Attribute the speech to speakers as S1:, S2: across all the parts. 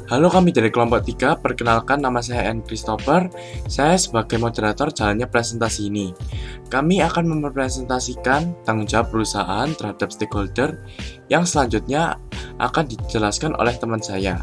S1: Halo, kami dari kelompok 3, perkenalkan nama saya N. Christopher. Saya sebagai moderator jalannya presentasi ini. Kami akan mempresentasikan tanggung jawab perusahaan terhadap stakeholder yang selanjutnya akan dijelaskan oleh teman saya.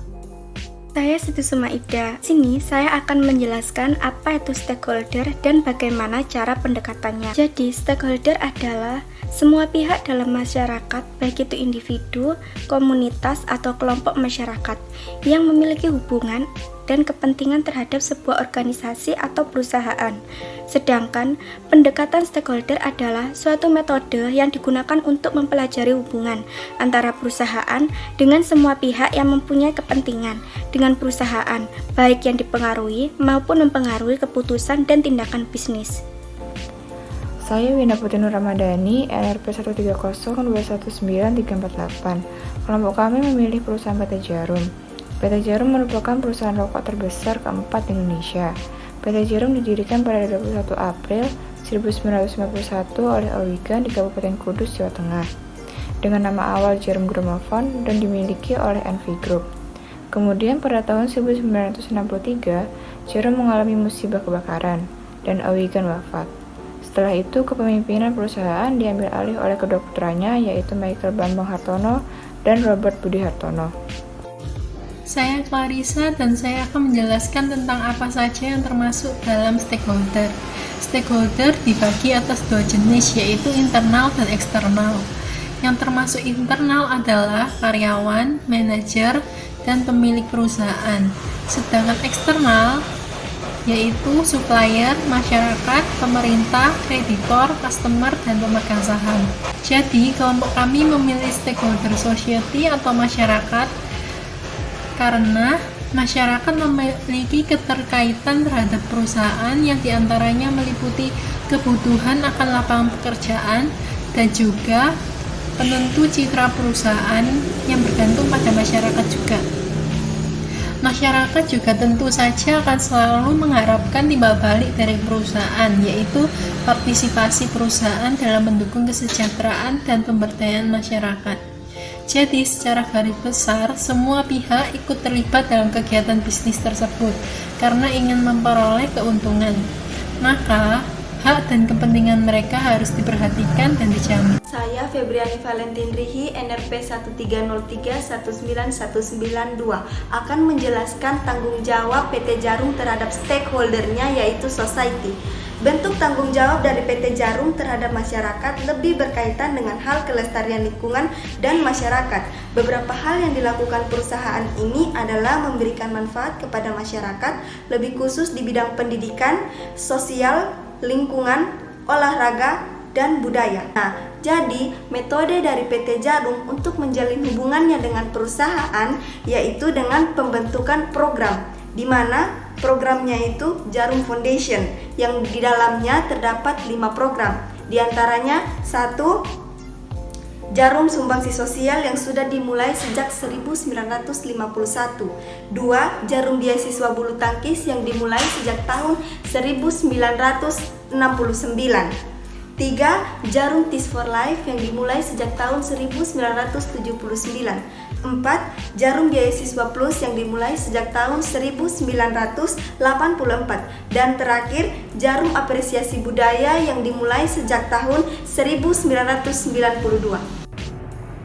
S2: Saya Siti Sumaida. Sini saya akan menjelaskan apa itu stakeholder dan bagaimana cara pendekatannya. Jadi, stakeholder adalah semua pihak dalam masyarakat, baik itu individu, komunitas, atau kelompok masyarakat yang memiliki hubungan dan kepentingan terhadap sebuah organisasi atau perusahaan. Sedangkan pendekatan stakeholder adalah suatu metode yang digunakan untuk mempelajari hubungan antara perusahaan dengan semua pihak yang mempunyai kepentingan dengan perusahaan, baik yang dipengaruhi maupun mempengaruhi keputusan dan tindakan bisnis.
S3: Saya Wina Putri Nur Ramadhani, NRP 130219348. Kelompok kami memilih perusahaan PT Djarum. PT Djarum merupakan perusahaan rokok terbesar keempat di Indonesia. PT Djarum didirikan pada 21 April 1951 oleh Awigan di Kabupaten Kudus, Jawa Tengah, dengan nama awal Djarum Gramophone dan dimiliki oleh NV Group. Kemudian pada tahun 1963, Djarum mengalami musibah kebakaran dan Awigan wafat. Setelah itu, kepemimpinan perusahaan diambil alih oleh kedua putranya, yaitu Michael Bambang Hartono dan Robert Budi Hartono.
S4: Saya Clarissa dan saya akan menjelaskan tentang apa saja yang termasuk dalam stakeholder. Stakeholder dibagi atas dua jenis, yaitu internal dan eksternal. Yang termasuk internal adalah karyawan, manajer, dan pemilik perusahaan. Sedangkan eksternal yaitu supplier, masyarakat, pemerintah, kreditor, customer, dan pemegang saham. Jadi, kelompok kami memilih stakeholder society atau masyarakat karena masyarakat memiliki keterkaitan terhadap perusahaan yang diantaranya meliputi kebutuhan akan lapangan pekerjaan dan juga penentu citra perusahaan yang bergantung pada masyarakat juga. Masyarakat juga tentu saja akan selalu mengharapkan timbal balik dari perusahaan, yaitu partisipasi perusahaan dalam mendukung kesejahteraan dan pemberdayaan masyarakat. Jadi, secara garis besar, semua pihak ikut terlibat dalam kegiatan bisnis tersebut karena ingin memperoleh keuntungan. Maka, hak dan kepentingan mereka harus diperhatikan dan dijamin.
S5: Saya Febriani Valentin Rihi, NRP 130319192, akan menjelaskan tanggung jawab PT Djarum terhadap stakeholdernya, yaitu society. Bentuk tanggung jawab dari PT Djarum terhadap masyarakat lebih berkaitan dengan hal kelestarian lingkungan dan masyarakat. Beberapa hal yang dilakukan perusahaan ini adalah memberikan manfaat kepada masyarakat, lebih khusus di bidang pendidikan, sosial, lingkungan, olahraga, dan budaya. Nah, jadi metode dari PT Djarum untuk menjalin hubungannya dengan perusahaan yaitu dengan pembentukan program, di mana programnya itu Djarum Foundation, yang di dalamnya terdapat 5 program. Di antaranya 1. Djarum Sumbangsi Sosial yang sudah dimulai sejak 1951. 2. Djarum Beasiswa Bulu Tangkis yang dimulai sejak tahun 1969. 3. Djarum Teach for Life yang dimulai sejak tahun 1979. 4. Djarum Beasiswa Plus yang dimulai sejak tahun 1984. Dan terakhir, Djarum Apresiasi Budaya yang dimulai sejak tahun 1992.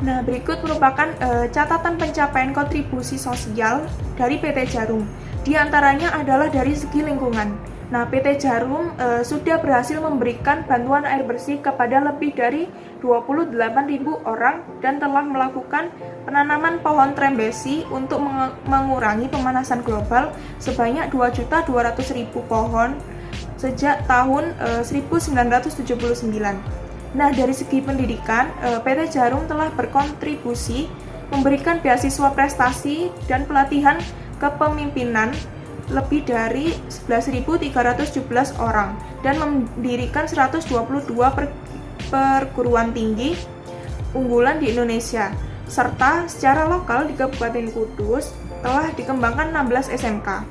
S6: Nah, berikut merupakan catatan pencapaian kontribusi sosial dari PT Djarum. Di antaranya adalah dari segi lingkungan. Nah, PT Djarum sudah berhasil memberikan bantuan air bersih kepada lebih dari 28.000 orang dan telah melakukan penanaman pohon trembesi untuk mengurangi pemanasan global sebanyak 2.200.000 pohon sejak tahun 1979. Nah, dari segi pendidikan, PT Djarum telah berkontribusi memberikan beasiswa prestasi dan pelatihan kepemimpinan lebih dari 11.317 orang dan mendirikan 122 perguruan tinggi unggulan di Indonesia, serta secara lokal di Kabupaten Kudus telah dikembangkan 16 SMK.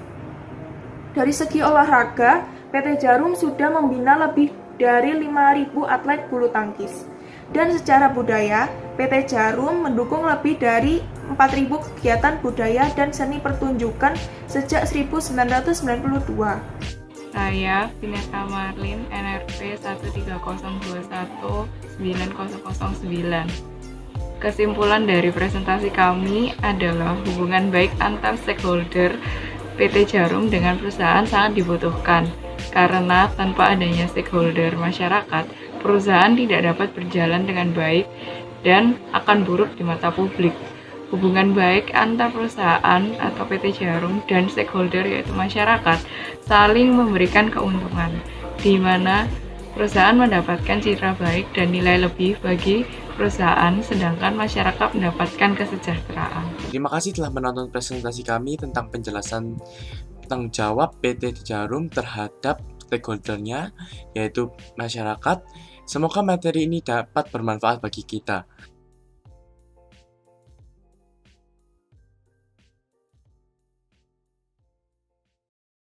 S6: Dari segi olahraga, PT Djarum sudah membina lebih dari 5.000 atlet bulu tangkis. Dan secara budaya, PT Jarum mendukung lebih dari 4.000 kegiatan budaya dan seni pertunjukan sejak 1992.
S3: Saya, Vineta Marlin, NRP 130219009. Kesimpulan dari presentasi kami adalah hubungan baik antar stakeholder PT Jarum dengan perusahaan sangat dibutuhkan, karena tanpa adanya stakeholder masyarakat, perusahaan tidak dapat berjalan dengan baik dan akan buruk di mata publik. Hubungan baik antar perusahaan atau PT Jarum dan stakeholder yaitu masyarakat saling memberikan keuntungan, di mana perusahaan mendapatkan citra baik dan nilai lebih bagi perusahaan, sedangkan masyarakat mendapatkan kesejahteraan.
S1: Terima kasih telah menonton presentasi kami tentang penjelasan tanggung jawab PT Jarum terhadap stakeholdernya, yaitu masyarakat. Semoga materi ini dapat bermanfaat bagi kita.